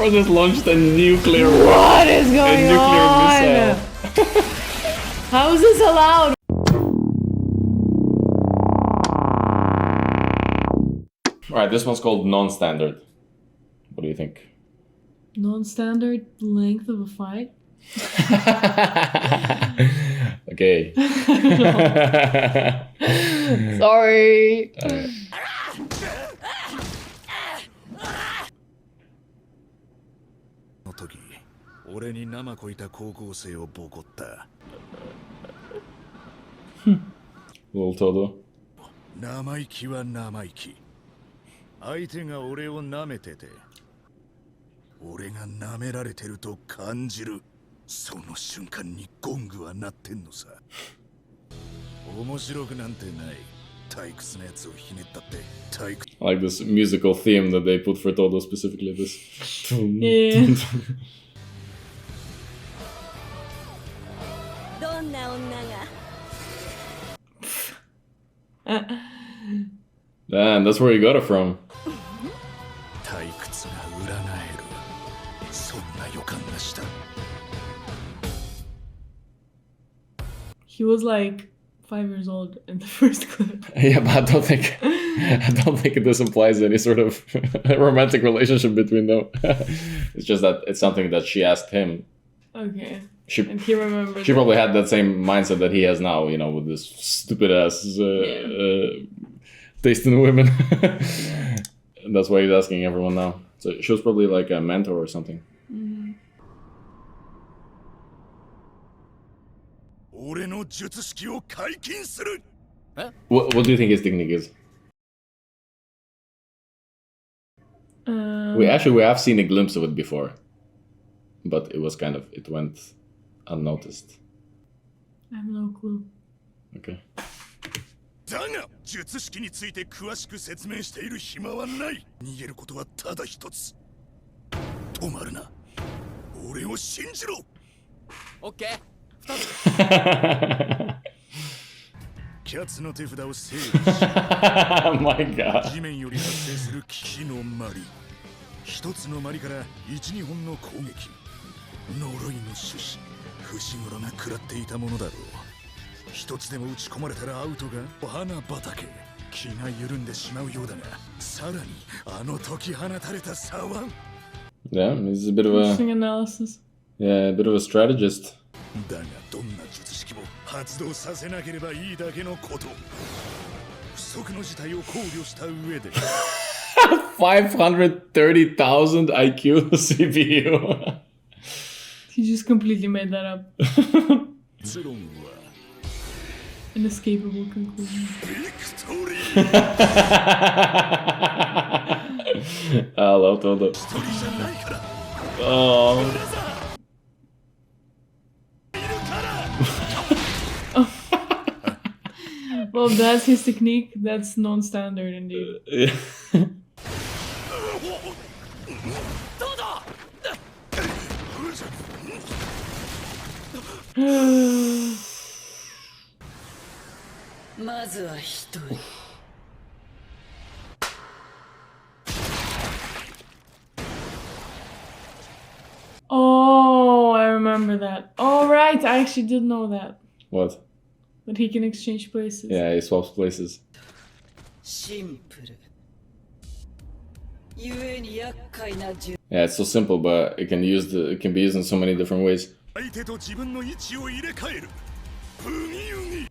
Bro just launched a nuclear What is going on? missile. How is this allowed? Alright, this one's called Nonstandard. What do you think? Non-standard length of a fight? Okay. Sorry. Alright. 俺に生こいた高校生をボコった。Little Todo. 生意気は生意気。相手が俺を舐めてて、俺が舐められてると感じる。その瞬間にゴングは鳴ってんのさ。面白くなんてない。退屈なやつをひねったって退屈。I like this musical theme that they put for Todo specifically. This. Yeah. Damn, that's where you got it from. 退屈が占える。そんな予感がした。He was like 5 years old in the first clip. Yeah, but I don't think this implies any sort of romantic relationship between them. It's just that it's something that she asked him. Okay. And he remembered. She probably had that same mindset that he has now, you know, with this stupid ass taste in women. And that's why he's asking everyone now. So she was probably like a mentor or something. Mm-hmm. What do you think his technique is? We have seen a glimpse of it before, but it was it went unnoticed. I have no clue. Okay. だが術式について詳しく説明している暇はない。逃げることはただ一つ。止まるな。俺を信じろ。オッケー。キャツの手札を整理し、My God. 地面より発生する木の鞠。一つの鞠から一、二本の攻撃。呪いの種子、伏黒が食らっていたものだろう。一つでも打ち込まれたらアウトが花畑。気が緩んでしまうようだが、さらにあの解き放たれた差は。Yeah, he's a bit of a Interesting analysis. Yeah, a bit of a strategist. だがどんな術式も発動させなければいいだけのこと。不測の事態を考慮した上で。530,000 IQ CPU. He just completely made that up. Inescapable conclusion. Victory! I love Todo. Oh. Well, that's his technique. That's non-standard indeed. Yeah. Oh, I remember that. Oh, right. I actually did know that. What? That he can exchange places. Yeah, he swaps places. Yeah, it's so simple, but it can be used in so many different ways. 相手と自分の位置を入れ替える。ブギウギ。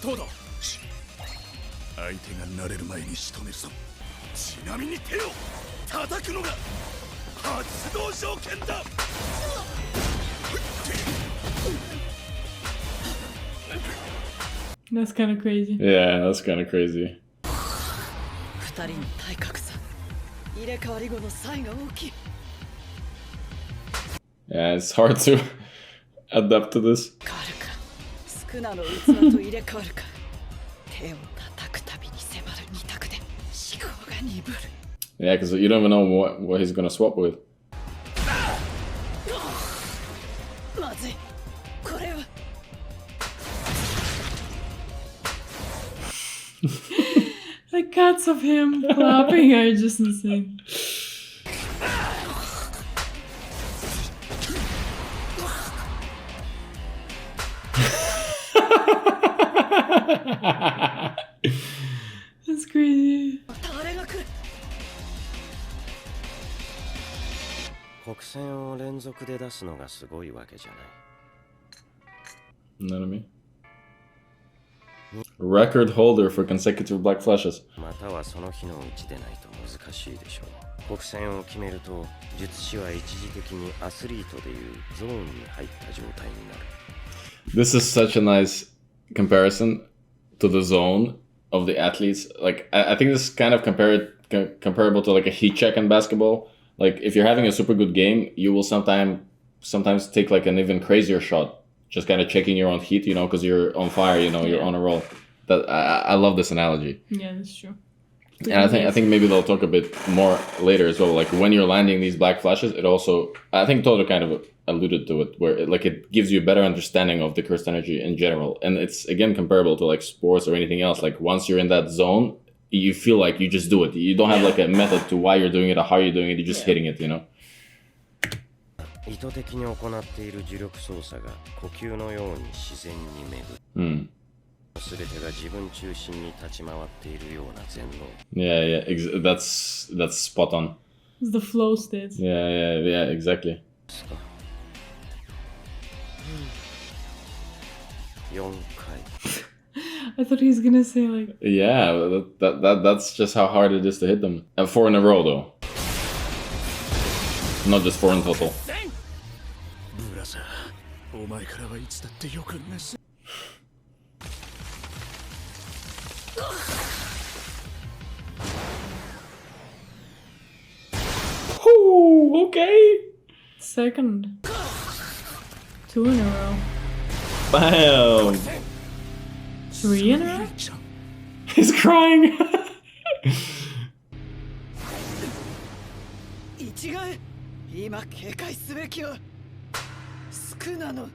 どうだ。相手が慣れる前に仕留めるぞ。ちなみに手を叩くのが発動条件だ。That's kind of crazy. Yeah, that's kind of crazy. 二人の体格差。入れ替わり後の差異が大きい。Yeah, it's hard to adapt to this. 変わるか。少なの器と入れ替わるか。手を叩くたびに迫る二択で思考が鈍る。Yeah, because you don't even know what he's gonna swap with. まずい。これは。The cuts of him clapping are just insane. That's crazy. 誰が来る。国戦を連続で出すのがすごいわけじゃない。 You know what I mean? Record holder for consecutive black flashes. またはその日のうちでないと難しいでしょう。国戦を決めると術師は一時的にアスリートでいうゾーンに入った状態になる。 This is such a nice comparison to the zone of the athletes. Like, I think this is kind of comparable to like a heat check in basketball. Like, if you're having a super good game, you will sometimes take like an even crazier shot, just kind of checking your own heat, you know, because you're on fire, you know, you're on a roll. That I love this analogy. Yeah, that's true. And I think maybe they'll talk a bit more later as well. Like when you're landing these black flashes, it also, I think Toto kind of alluded to it, where it gives you a better understanding of the cursed energy in general. And it's again comparable to like sports or anything else. Like once you're in that zone, you feel like you just do it. You don't have like a method to why you're doing it or how you're doing it. You're just hitting it, you know? 意図的に行っている呪力操作が呼吸のように自然に巡る。すべてが自分中心に立ち回っているような全能。 Yeah, that's spot on. It's the flow states. Yeah, exactly. 4回。 I thought he was gonna say like. Yeah, that's just how hard it is to hit them. And 4 in a row though. Not just 4 in total. ブラザー、お前からはいつだってよくなし。 Ooh, okay. Second. 2 in a row. Bam. 3 in a row? He's crying. 一概今警戒すべきは少なの。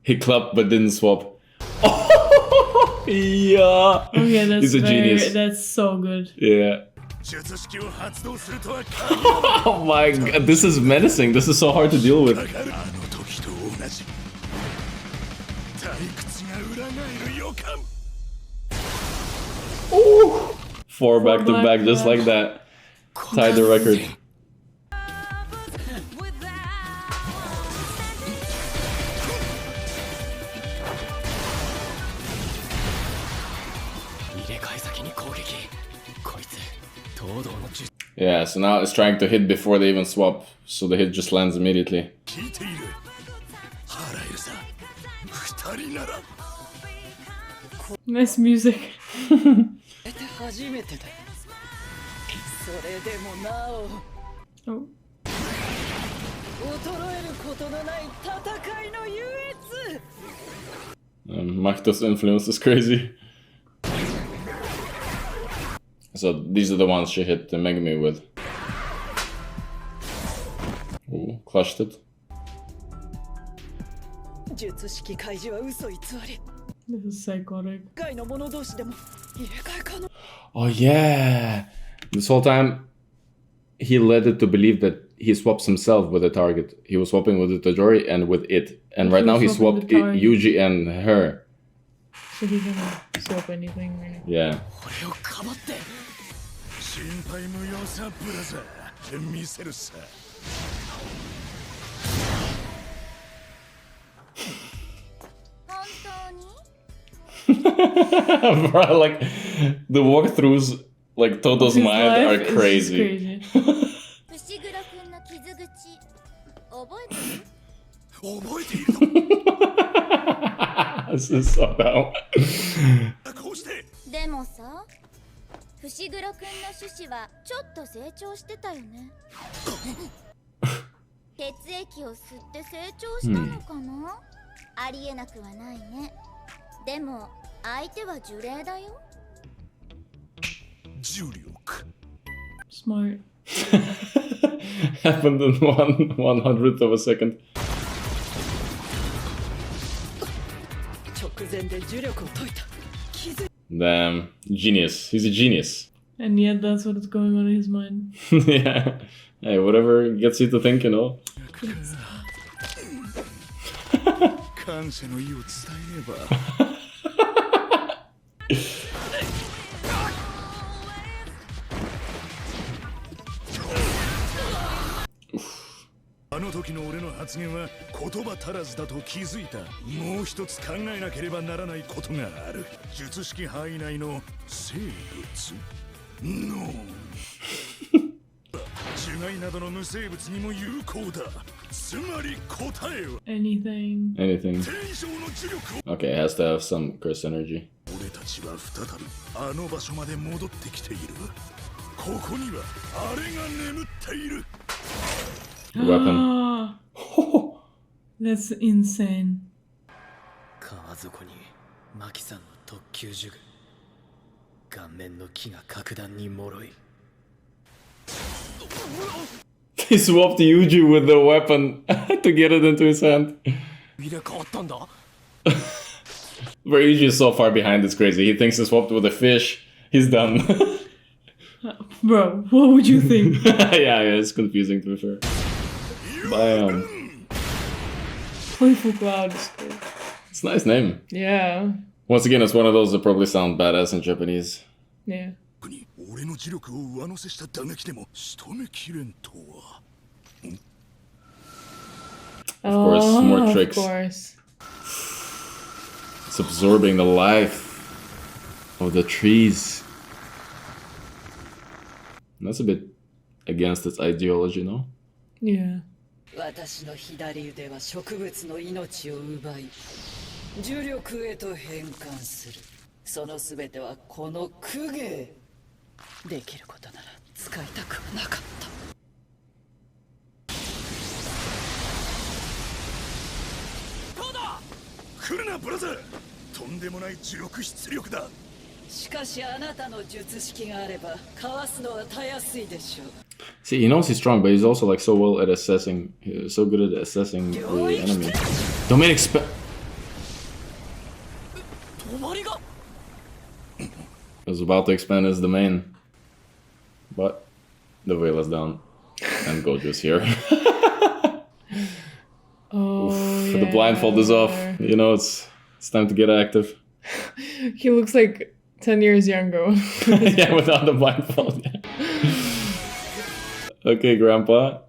He clapped but didn't swap. Yeah. Okay, that's He's a genius. That's so good. Yeah. 術式を発動するとは Oh my god, this is menacing. This is so hard to deal with. あの時と同じ退屈が裏返る予感。 Ooh. 4 back to back just like that. Tied the record. Yeah, so now it's trying to hit before they even swap, so the hit just lands immediately. 聞いている。払えるさ。二人なら。 Nice music. 初めてだ。それでもなお Oh. 衰えることのない戦いの優越。Mahito's influence is crazy. So these are the ones she hit the Megami with. Ooh, clutched it. 術式開示は嘘偽り。 This is psychotic. 外の者同士でも入れ替え可能。 Oh yeah! This whole time, he led it to believe that he swaps himself with the target. He was swapping with the Tajori and with it. And right now he swapped Yuji and her. So he can swap anything, right? Yeah. 俺をかばって心配無用さブラザー見せるさ。 Bro, like the walkthroughs, like Toto's His mind life are is just crazy. 覚えているの This is so dumb. こうしてでもさ、伏黒くんの種子はちょっと成長してたよね。血液を吸って成長したのかな、ありえなくはないね。でも相手は呪霊だよ。重力 Smart. Happened in 1/100th of a second. 直前で呪力を解いた。気づい Damn, genius. He's a genius. And yet that's what's going on in his mind. Yeah. Hey, whatever gets you to think, you know. 感謝の意を伝えねば。あの時の俺の発言は言葉足らずだと気づいた。もう一つ考えなければならないことがある。術式範囲内の生物の樹害などの無生物にも有効だ。つまり答えは Anything. Anything. 天上の磁力を。 Okay, it has to have some curse energy. 俺たちは再びあの場所まで戻ってきている。ここにはあれが眠っている。Weapon. That's insane. 川底にマキさんの特級呪具。顔面の木が格段に脆い。He swapped Yuji with the weapon to get it into his hand. 入れ替わったんだ。 Where Yuji is so far behind, it's crazy. He thinks he swapped with a fish. He's done. Bro, what would you think? Yeah, it's confusing to be fair. Bam. Playful Cloud. It's a nice name. Yeah. Once again, it's one of those that probably sound badass in Japanese. Yeah. 俺の磁力を上乗せした打撃でも仕留めきれんとは。Of course, more Of tricks. course. It's absorbing the life of the trees. And that's a bit against its ideology, no? Yeah. 私の左腕は植物の命を奪い重力へと変換する。そのすべてはこの公家。できることなら使いたくはなかった。来るなブラザー。とんでもない磁力出力だ。しかしあなたの術式があればかわすのはたやすいでしょう。 See, he knows he's strong, but he's also like so well at assessing. He's so good at assessing the enemy. Domain expand. 止まりが。 I was about to expand his domain, but the veil is down, and Gojo's here. Oh, Oof, yeah. the blindfold is off. You know, it's time to get active. He looks like 10 years younger. Yeah, without the blindfold. Yeah. Okay, Grandpa.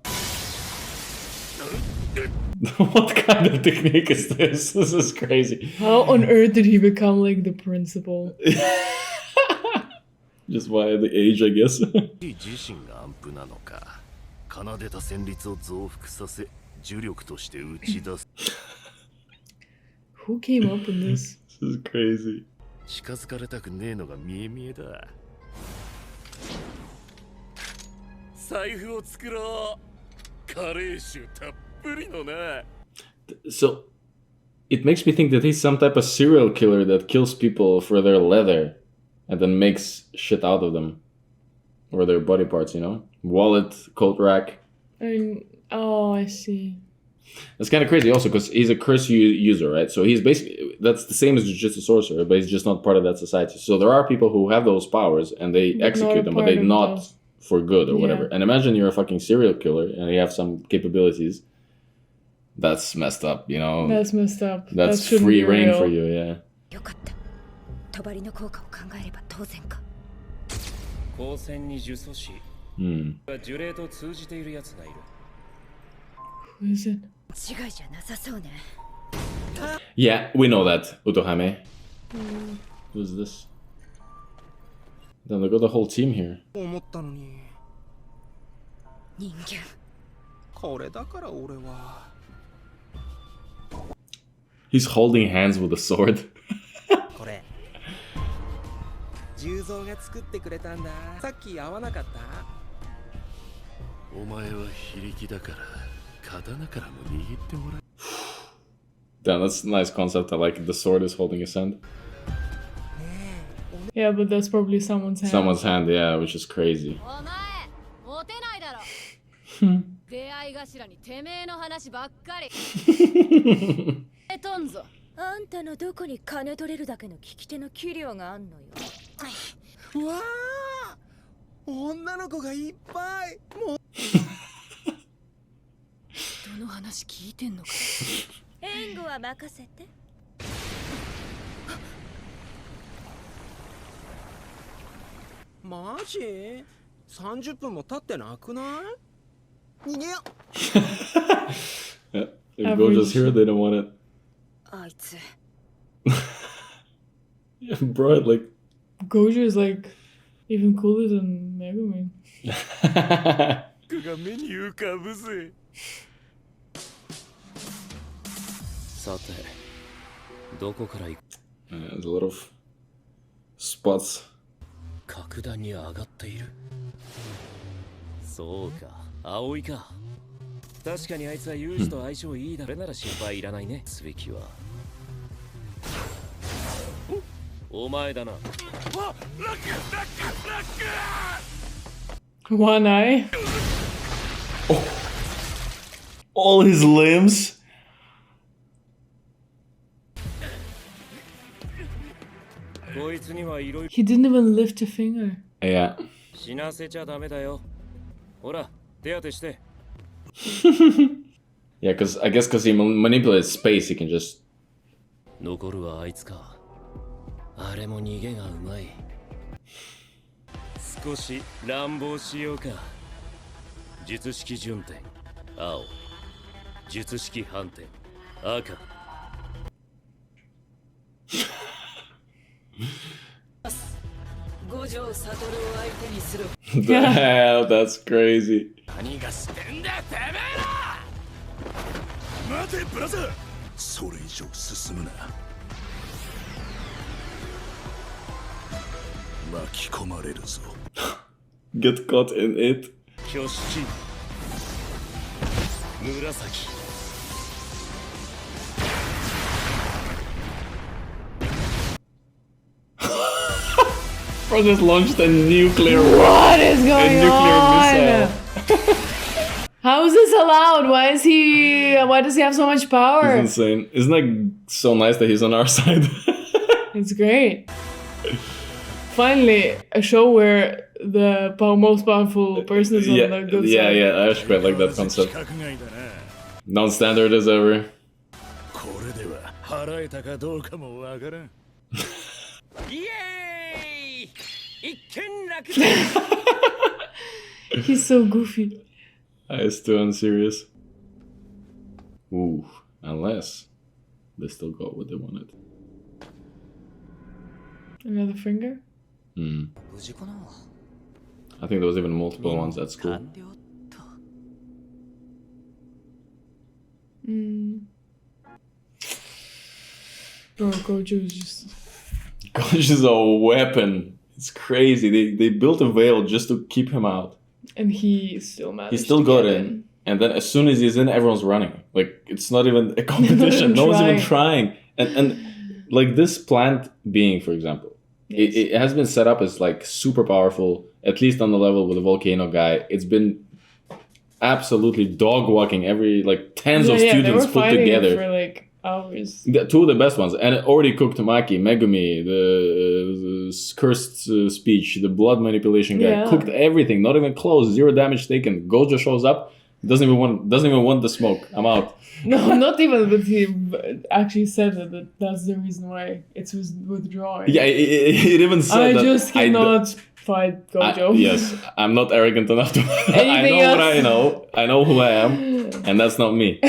What kind of technique is this? This is crazy. How on earth did he become like the principal? Just by the age, I guess. 自身が安符なのか。奏でた旋律を増幅させ、重力として打ち出す。 Who came up with this? This is crazy. 近づかれたくねえのが見え見えだ。財布を作ろう。カレー臭たっぷりのな。 So, it makes me think that he's some type of serial killer that kills people for their leather and then makes shit out of them. Or their body parts, you know? Wallet, coat rack. Oh, I see. That's kind of crazy also because he's a curse user, right? So he's basically, that's the same as Jujutsu sorcerer, but he's just not part of that society. So there are people who have those powers and they execute them, but they're not for good or whatever. And imagine you're a fucking serial killer and you have some capabilities. That's messed up, you know? That's messed up. That's That free be reign real. for you, yeah. よかった。帳の効果を考えれば当然か。光線に呪詛師 Hmm. 呪霊と通じている奴がいる。 Who is it? 違いじゃなさそうね。 Yeah, we know that, Utohame. Who's this? Then they got the whole team here. 思ったのに人間。これだから俺は He's holding hands with a sword. これ重蔵が作ってくれたんだ。さっき会わなかった？お前は非力だから刀からも握ってもらえ。 Damn, that's a nice concept. I like it. The sword is holding his hand. Yeah, but that's probably someone's hand. Someone's hand, yeah, which is crazy. お前モテないだろ。出会い頭にてめえの話ばっかり。えとんぞ。あんたのどこに金取れるだけの聞き手の器量があんのよ。うわあ女の子がいっぱい。もうどの話聞いてんのか。援護は任せて。マジ ?30 分も経ってなくない逃げよ Yeah, if Gojo's here, they don't want it. あいつ Yeah, bro, like. Gojo is like even cooler than Megumi. 僕が目に浮かぶぜ。さて、どこから行く？ There's a lot of spots. 格段に上がっている。そうか、葵か。確かにあいつはユージと相性いいだろ。なら心配いらないね。すべきはお前だな。One eye. All his limbs. He didn't even lift a finger. Yeah. 死なせちゃダメだよ。ほら、手当てして。Yeah, I guess because he manipulates space, he can just. 残るはあいつか。あれも逃げがうまい。少し乱暴しようか。術式順転、青。術式反転、赤。五条悟を相手にする。 The hell, that's crazy. 何がしてんだてめえら。待てブラザー。それ以上進むな。巻き込まれるぞ。Get caught in it. 挙式。紫。Bro just launched a nuclear. What is a going nuclear on? missile. How is this allowed? Why does he have so much power? He's insane. Isn't that so nice that he's on our side? It's great. Finally, a show where the most powerful person is on yeah, the good yeah, side. yeah. I actually quite like that concept. Non-standard as ever. これでは払えたかどうかもわからん。イエーイ！一見落 He's so goofy. It's too unserious. Ooh, unless they still got what they wanted. Another finger? Hmm. I think there was even multiple ones at school. Bro, Gojo is just... Gojo's a weapon. It's crazy. They built a veil just to keep him out. And he still managed He still to got get in. And then as soon as he's in, everyone's running. Like, it's not even a competition. No one's even trying. And like this plant being, for example, Yes. it has been set up as like super powerful, at least on the level with the volcano guy. It's been absolutely dog walking every like tens of they students were put fighting together. for like hours. Two of the best ones, and it already cooked Maki, Megumi, the cursed speech, the blood manipulation guy, Yeah. cooked everything, not even close, 0 damage taken. Gojo shows up, doesn't even want the smoke. I'm out. No, not even, but he actually said that's the reason why it's withdrawing. Yeah, it even said I that just cannot fight Gojo. Yes, I'm not arrogant enough to. I Anything know what else? I know. I know who I am, and that's not me.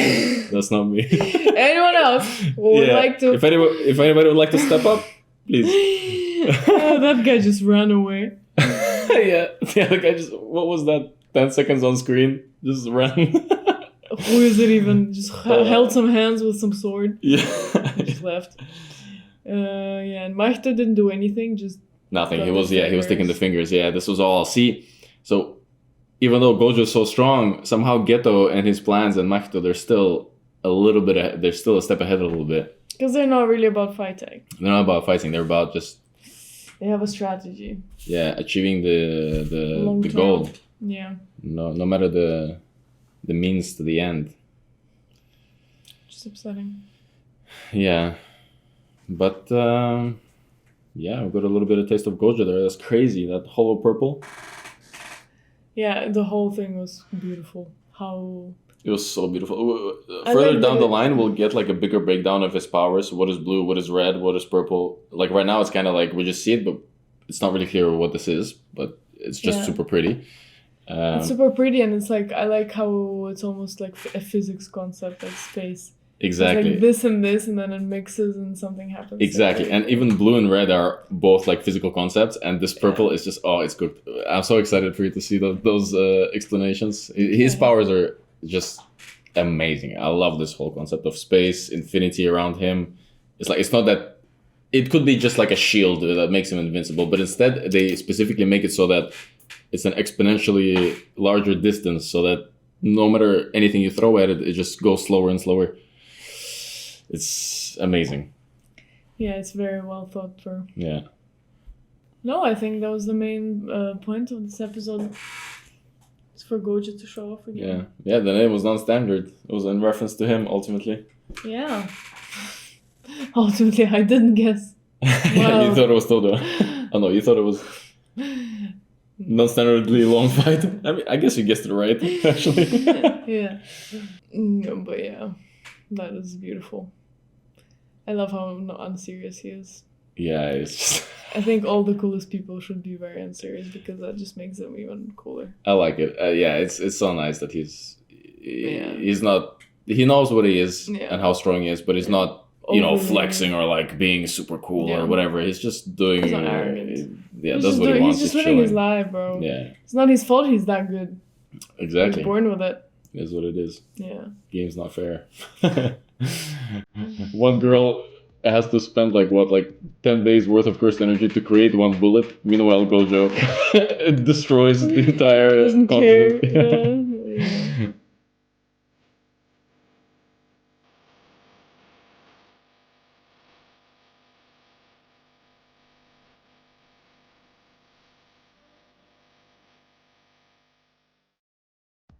That's not me. Anyone else would like to? If anybody would like to step up, please. That guy just ran away. Yeah, the guy just. What was that? 10 seconds on screen, just ran. Who is it even? Just held some hands with some sword. Yeah. Just left. Yeah, and Mahito didn't do anything. Just Nothing. got He was the taking the fingers. fingers. Yeah, this was all. See, so even though Gojo is so strong, somehow Geto and his plans and Mahito, they're still they're still a step ahead a little bit. Because they're not really about fighting. They're not about fighting. They're about just They have a strategy. achieving the Long-term. goal. Yeah. No matter the means to the end. Just upsetting. Yeah, but yeah, we got a little bit of taste of Gojo there. That's crazy. That hollow purple. Yeah, the whole thing was beautiful. How It was so beautiful. I Further like down that the it- line, we'll get like a bigger breakdown of his powers. What is blue? What is red? What is purple? Like right now, it's kind of like we just see it, but it's not really clear what this is. But it's just Yeah. super pretty. It's super pretty, and it's like I like how it's almost like a physics concept, like space. Exactly. It's like this, and then it mixes, and something happens. Exactly, and even blue and red are both like physical concepts, and this purple is just it's good. I'm so excited for you to see those explanations. His powers are just amazing. I love this whole concept of space, infinity around him. It's not that it could be just like a shield that makes him invincible, but instead they specifically make it so that it's an exponentially larger distance, so that no matter anything you throw at it, it just goes slower and slower. It's amazing. Yeah, it's very well thought through. Yeah. No, I think that was the main point of this episode. It's for Gojo to show off again. Yeah. The name was Nonstandard. It was in reference to him, ultimately. Yeah. Ultimately, I didn't guess. Wow. You thought it was Todo. Oh no, you thought it was non-standardly long fight. I mean, I guess you guessed it right, actually. Yeah. No, but yeah, that is beautiful. I love how unserious he is. Yeah, it's just... I think all the coolest people should be very unserious because that just makes them even cooler. I like it. Yeah, it's so nice that he's not... He knows what he is and how strong he is, but he's not, flexing or like being super cool or whatever. He's just doing... He's not arrogant. That's what he wants. He's just living his life, bro. Yeah. It's not his fault he's that good. Exactly. He's born with it. It is what it is. Yeah. Game's not fair. One girl has to spend 10 days worth of cursed energy to create one bullet. Meanwhile, Gojo it destroys the entire Doesn't continent. care. Yeah.